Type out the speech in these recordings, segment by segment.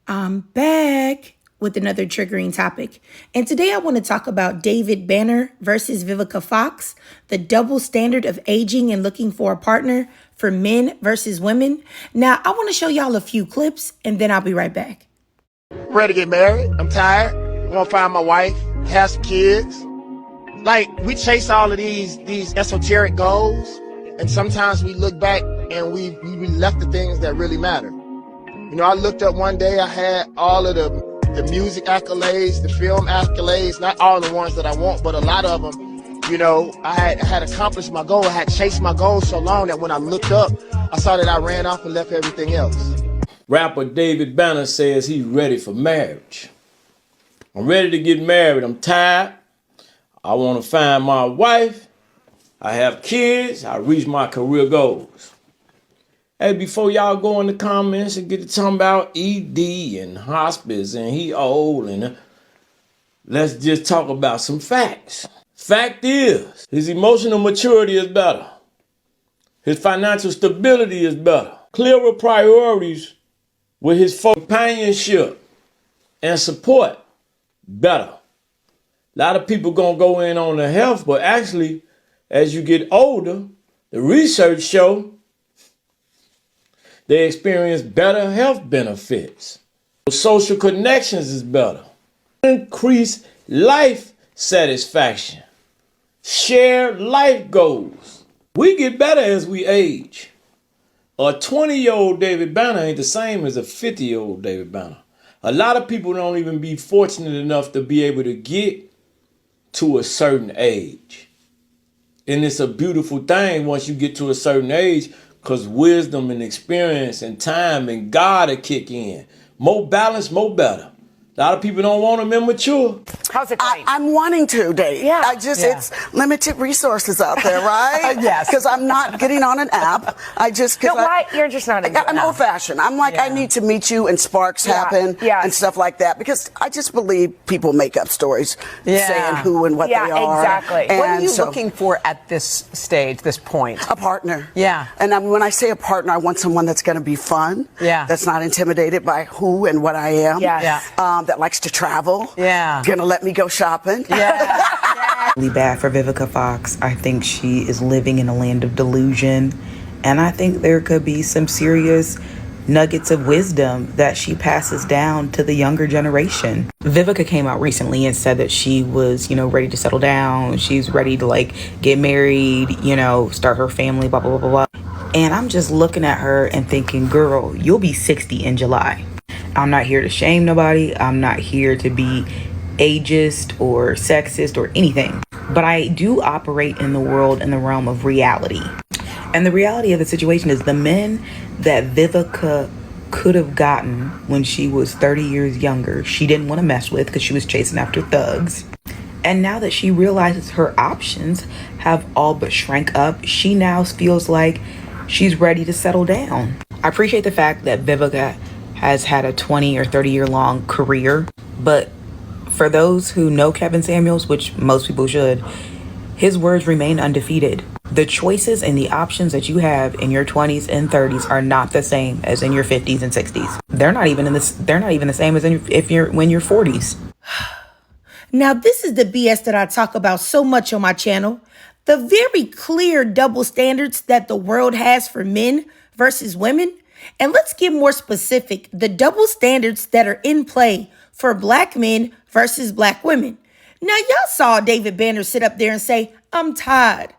I'm back with another triggering topic. And today I want to talk about David Banner versus Vivica Fox, the double standard of aging and looking for a partner for men versus women. Now, I want to show y'all a few clips and then I'll be right back. Ready to get married. I'm tired. I want to find my wife, have some kids. Like, we chase all of these esoteric goals, and sometimes we look back and we left the things that really matter. You know, I looked up one day, I had all of the music accolades, the film accolades, not all the ones that I want, but a lot of them. You know, I had accomplished my goal. I had chased my goal so long that when I looked up, I saw that I ran off and left everything else. Rapper David Banner says he's ready for marriage. I'm ready to get married. I'm tired. I want to find my wife. I have kids. I reach my career goals. Hey, before y'all go in the comments and get to talking about ED and hospice and he old, and let's just talk about some facts. Fact is, his emotional maturity is better. His financial stability is better. Clearer priorities with his companionship and support better. A lot of people gonna go in on the health, but actually, as you get older, the research show they experience better health benefits. Social connections is better. Increased life satisfaction. Shared life goals. We get better as we age. A 20-year-old David Banner ain't the same as a 50-year-old David Banner. A lot of people don't even be fortunate enough to be able to get to a certain age. And it's a beautiful thing once you get to a certain age, because wisdom and experience and time and God will kick in. More balance, more better. A lot of people don't want them immature. How's it going? I'm wanting to date. Yeah. It's limited resources out there, right? Yes. Because I'm not getting on an app. You're just not into I'm it. old fashioned. I'm like, I need to meet you and sparks happen and stuff like that. Because I just believe people make up stories saying who and what they are. Yeah, exactly. And what are you looking for at this stage, this point? a partner. Yeah. And when I say a partner, I want someone that's going to be fun. Yeah. That's not intimidated by who and what I am. Yes. Yeah. That likes to travel. Yeah. Gonna let me go shopping. Yeah. Really bad for Vivica Fox. I think she is living in a land of delusion, and I think there could be some serious nuggets of wisdom that she passes down to the younger generation. Vivica came out recently and said that she was, ready to settle down. She's ready to get married, start her family, blah, blah, blah, blah, blah. And I'm just looking at her and thinking, girl, you'll be 60 in July. I'm not here to shame nobody. I'm not here to be ageist or sexist or anything. But I do operate in the realm of reality. And the reality of the situation is the men that Vivica could have gotten when she was 30 years younger, she didn't want to mess with because she was chasing after thugs. And now that she realizes her options have all but shrank up, she now feels like she's ready to settle down. I appreciate the fact that Vivica has had a 20 or 30 year long career, but for those who know Kevin Samuels, which most people should, his words remain undefeated. The choices and the options that you have in your 20s and 30s are not the same as in your 50s and 60s. They're not even the same as when you're 40s. Now, this is the BS that I talk about so much on my channel. The very clear double standards that the world has for men versus women. And let's get more specific, the double standards that are in play for black men versus black women. Now, y'all saw David Banner sit up there and say, I'm tired.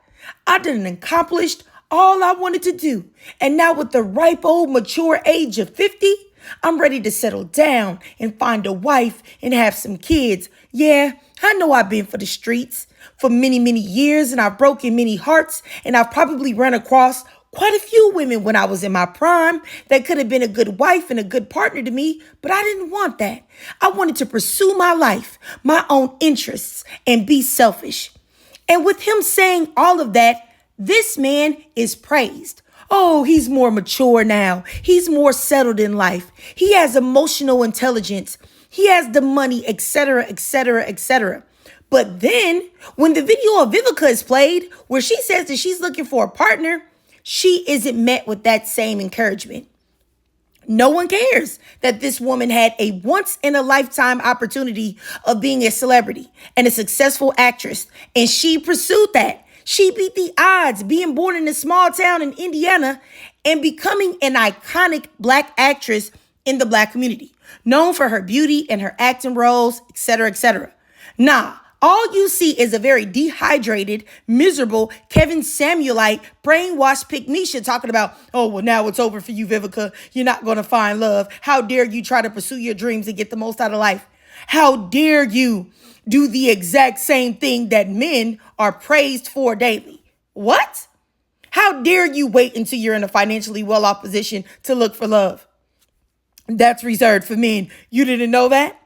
I done accomplished all I wanted to do. And now with the ripe, old, mature age of 50, I'm ready to settle down and find a wife and have some kids. Yeah, I know I've been for the streets for many, many years, and I've broken many hearts, and I've probably run across quite a few women when I was in my prime that could have been a good wife and a good partner to me, but I didn't want that. I wanted to pursue my life, my own interests, and be selfish. And with him saying all of that, this man is praised. Oh, he's more mature now. He's more settled in life. He has emotional intelligence. He has the money, etc., etc., etc. But then when the video of Vivica is played, where she says that she's looking for a partner, she isn't met with that same encouragement. No one cares that this woman had a once-in-a-lifetime opportunity of being a celebrity and a successful actress, and she pursued that. She beat the odds, being born in a small town in Indiana and becoming an iconic Black actress in the Black community, known for her beauty and her acting roles, etc., etc. Nah, all you see is a very dehydrated, miserable Kevin Samuelite, brainwashed Pygmisha talking about, oh, well, now it's over for you, Vivica. You're not going to find love. How dare you try to pursue your dreams and get the most out of life? How dare you do the exact same thing that men are praised for daily? What? How dare you wait until you're in a financially well-off position to look for love? That's reserved for men. You didn't know that?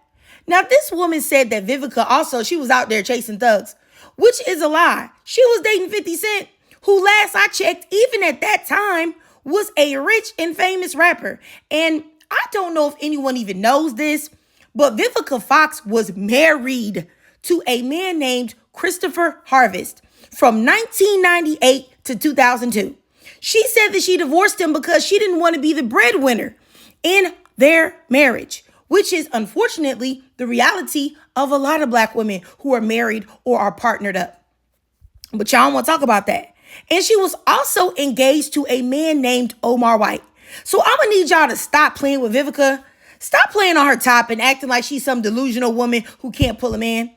Now, this woman said that Vivica also, she was out there chasing thugs, which is a lie. She was dating 50 Cent, who last I checked, even at that time, was a rich and famous rapper. And I don't know if anyone even knows this, but Vivica Fox was married to a man named Christopher Harvest from 1998 to 2002. She said that she divorced him because she didn't want to be the breadwinner in their marriage, which is unfortunately the reality of a lot of Black women who are married or are partnered up. But y'all don't want to talk about that. And she was also engaged to a man named Omar White. So I'm going to need y'all to stop playing with Vivica. Stop playing on her top and acting like she's some delusional woman who can't pull a man.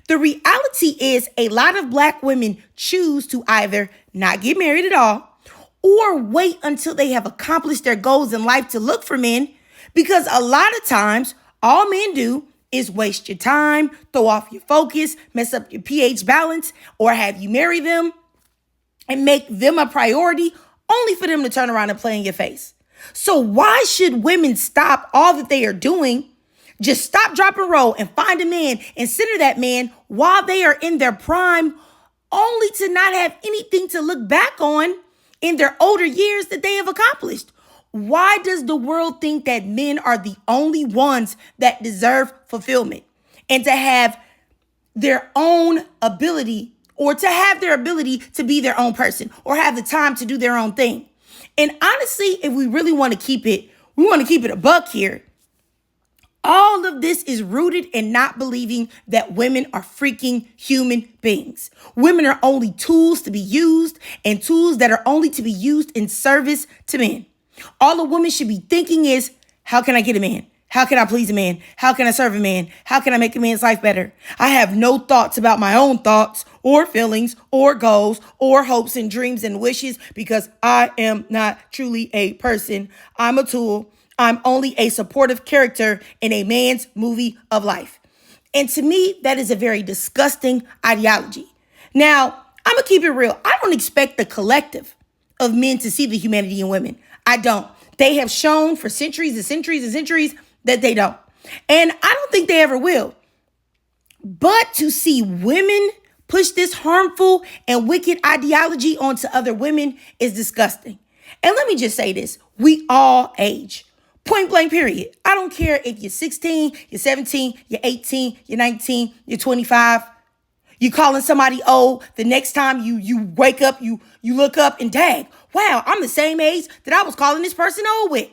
The reality is a lot of Black women choose to either not get married at all or wait until they have accomplished their goals in life to look for men, because a lot of times all men do is waste your time, throw off your focus, mess up your pH balance, or have you marry them and make them a priority only for them to turn around and play in your face. So why should women stop all that they are doing? Just stop, drop, and roll and find a man and center that man while they are in their prime, only to not have anything to look back on in their older years that they have accomplished. Why does the world think that men are the only ones that deserve fulfillment and to have their own ability, or to have their ability to be their own person, or have the time to do their own thing? And honestly, if we really want to keep it, we want to keep it a buck here. All of this is rooted in not believing that women are freaking human beings. Women are only tools to be used, and tools that are only to be used in service to men. All a woman should be thinking is, how can I get a man? How can I please a man? How can I serve a man? How can I make a man's life better? I have no thoughts about my own thoughts or feelings or goals or hopes and dreams and wishes, because I am not truly a person. I'm a tool. I'm only a supportive character in a man's movie of life. And to me, that is a very disgusting ideology. Now, I'm going to keep it real. I don't expect the collective of men to see the humanity in women. I don't. They have shown for centuries and centuries and centuries that they don't. And I don't think they ever will. But to see women push this harmful and wicked ideology onto other women is disgusting. And let me just say this. We all age. Point blank, period. I don't care if you're 16, you're 17, you're 18, you're 19, you're 25. You calling somebody old, the next time you wake up, you look up and tag, wow, I'm the same age that I was calling this person old with.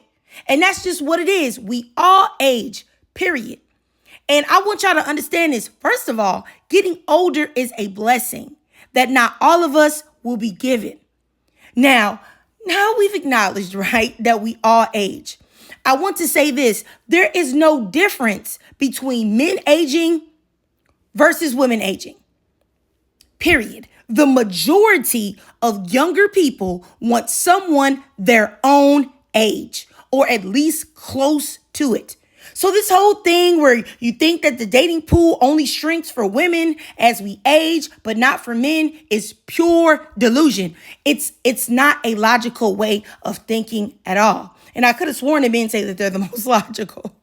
And that's just what it is. We all age, period. And I want y'all to understand this. First of all, getting older is a blessing that not all of us will be given. Now we've acknowledged, right, that we all age. I want to say this. There is no difference between men aging versus women aging. Period. The majority of younger people want someone their own age, or at least close to it. So this whole thing where you think that the dating pool only shrinks for women as we age, but not for men, is pure delusion. It's not a logical way of thinking at all. And I could have sworn that men say that they're the most logical.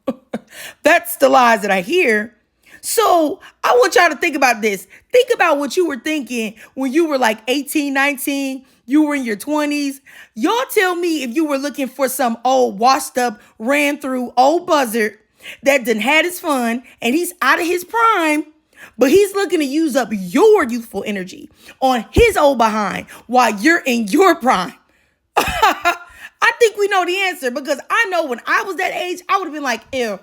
That's the lies that I hear. So I want y'all to think about this. Think about what you were thinking when you were like 18, 19, you were in your 20s. Y'all tell me if you were looking for some old washed up, ran through old buzzard that done had his fun and he's out of his prime, but he's looking to use up your youthful energy on his old behind while you're in your prime. I think we know the answer, because I know when I was that age, I would have been like, ew,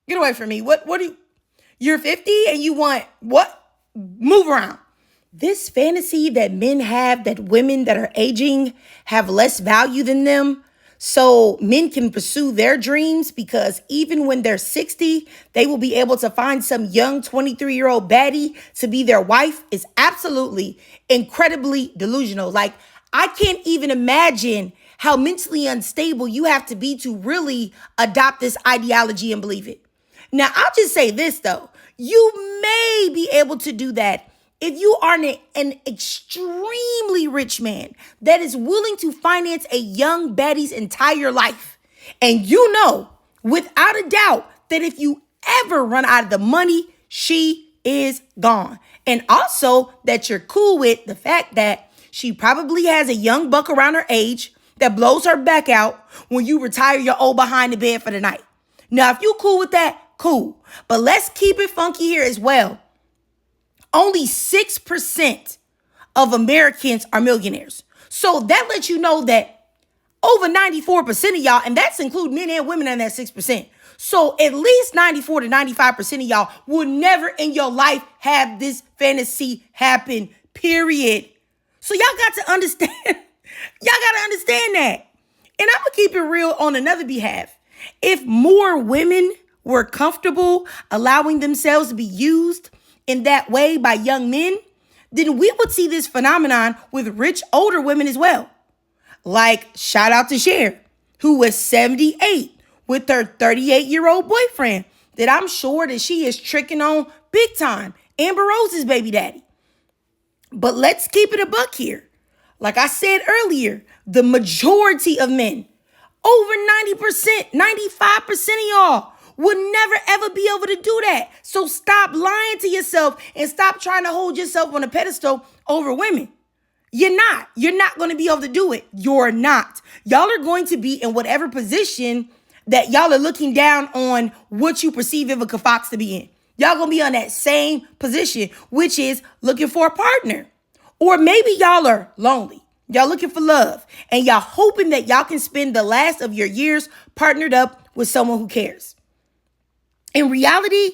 get away from me. What do you, you're 50 and you want what? Move around. This fantasy that men have that women that are aging have less value than them, so men can pursue their dreams because even when they're 60, they will be able to find some young 23-year-old baddie to be their wife, is absolutely incredibly delusional. Like, I can't even imagine how mentally unstable you have to be to really adopt this ideology and believe it. Now, I'll just say this, though. You may be able to do that if you are an extremely rich man that is willing to finance a young baddie's entire life. And you know, without a doubt, that if you ever run out of the money, she is gone. And also that you're cool with the fact that she probably has a young buck around her age that blows her back out when you retire your old behind the bed for the night. Now, if you cool with that, cool. But let's keep it funky here as well. Only 6% of Americans are millionaires. So that lets you know that over 94% of y'all, and that's including men and women in that 6%. So at least 94 to 95% of y'all will never in your life have this fantasy happen, period. So y'all got to understand, that. And I'm going to keep it real on another behalf. If more women were comfortable allowing themselves to be used in that way by young men, then we would see this phenomenon with rich older women as well. Like, shout out to Cher, who was 78 with her 38-year-old boyfriend that I'm sure that she is tricking on big time, Amber Rose's baby daddy. But let's keep it a buck here. Like I said earlier, the majority of men, over 90%, 95% of y'all, would never ever be able to do that. So stop lying to yourself and stop trying to hold yourself on a pedestal over women. You're not. You're not going to be able to do it. You're not. Y'all are going to be in whatever position that y'all are looking down on what you perceive Vivica Fox to be in. Y'all going to be on that same position, which is looking for a partner. Or maybe y'all are lonely. Y'all looking for love. And y'all hoping that y'all can spend the last of your years partnered up with someone who cares. In reality,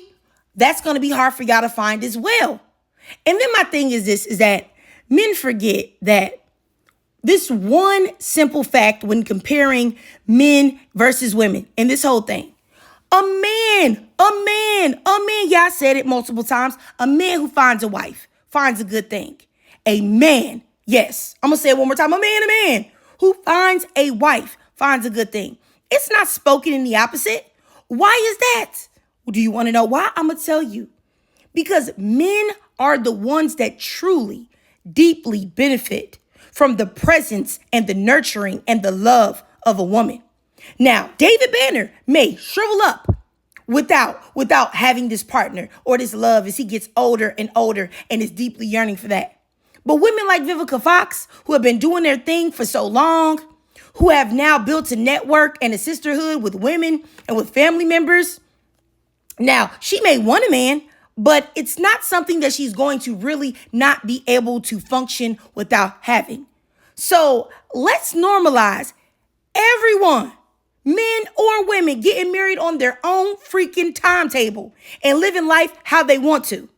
that's going to be hard for y'all to find as well. And then my thing is this, is that men forget that this one simple fact when comparing men versus women in this whole thing. A man, yeah, I said it multiple times. A man who finds a wife finds a good thing. A man, yes, I'm going to say it one more time. A man who finds a wife finds a good thing. It's not spoken in the opposite. Why is that? Do you want to know why? I'm going to tell you. Because men are the ones that truly, deeply benefit from the presence and the nurturing and the love of a woman. Now, David Banner may shrivel up without having this partner or this love as he gets older and older and is deeply yearning for that. But women like Vivica Fox, who have been doing their thing for so long, who have now built a network and a sisterhood with women and with family members. Now, she may want a man, but it's not something that she's going to really not be able to function without having. So let's normalize everyone, men or women, getting married on their own freaking timetable and living life how they want to.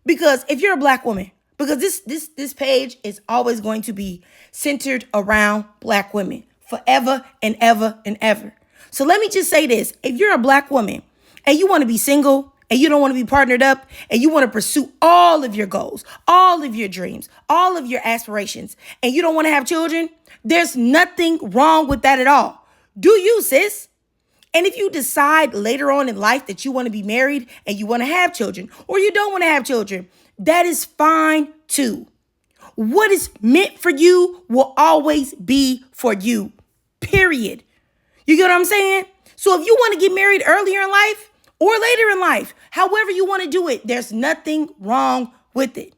Because if you're a black woman, because this page is always going to be centered around black women forever and ever and ever. So let me just say this. If you're a black woman and you want to be single and you don't want to be partnered up and you want to pursue all of your goals, all of your dreams, all of your aspirations, and you don't want to have children, there's nothing wrong with that at all. Do you, sis? And if you decide later on in life that you want to be married and you want to have children or you don't want to have children, that is fine too. What is meant for you will always be for you, period. You get what I'm saying? So if you want to get married earlier in life or later in life, however you want to do it, there's nothing wrong with it.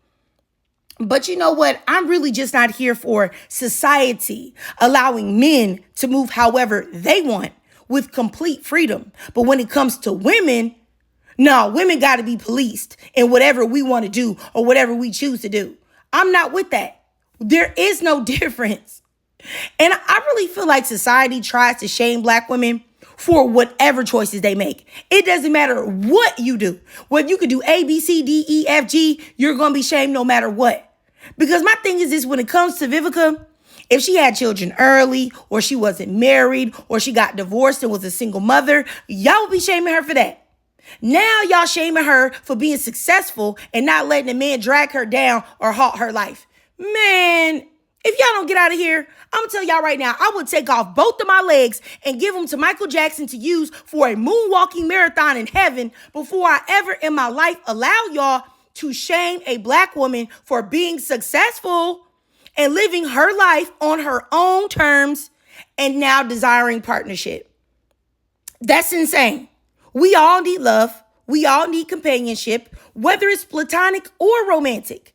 But you know what? I'm really just not here for society allowing men to move however they want with complete freedom. But when it comes to women, no, women got to be policed in whatever we want to do or whatever we choose to do. I'm not with that. There is no difference. And I really feel like society tries to shame black women for whatever choices they make. It doesn't matter what you do. Whether you could do A, B, C, D, E, F, G, you're going to be shamed no matter what. Because my thing is this, when it comes to Vivica, if she had children early, or she wasn't married, or she got divorced and was a single mother, y'all would be shaming her for that. Now y'all shaming her for being successful and not letting a man drag her down or halt her life. Man, if y'all don't get out of here, I'm gonna tell y'all right now, I would take off both of my legs and give them to Michael Jackson to use for a moonwalking marathon in heaven before I ever in my life allow y'all to shame a black woman for being successful and living her life on her own terms and now desiring partnership. That's insane. We all need love. We all need companionship, whether it's platonic or romantic.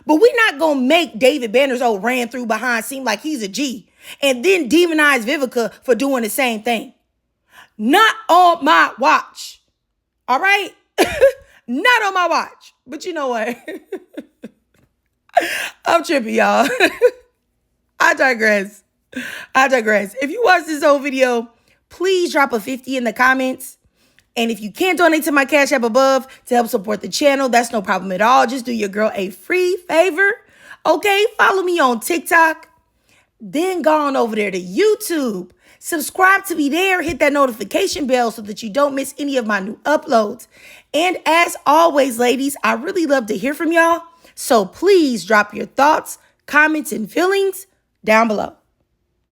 But we're not going to make David Banner's old ran through behind seem like he's a G and then demonize Vivica for doing the same thing. Not on my watch. All right? Not on my watch. But you know what? I'm tripping, y'all. I digress. If you watch this whole video, please drop a 50 in the comments. And if you can't donate to my Cash App above to help support the channel, that's no problem at all. Just do your girl a free favor. Okay, follow me on TikTok. Then go on over there to YouTube. Subscribe to me there. Hit that notification bell so that you don't miss any of my new uploads. And as always, ladies, I really love to hear from y'all. So please drop your thoughts, comments, and feelings down below.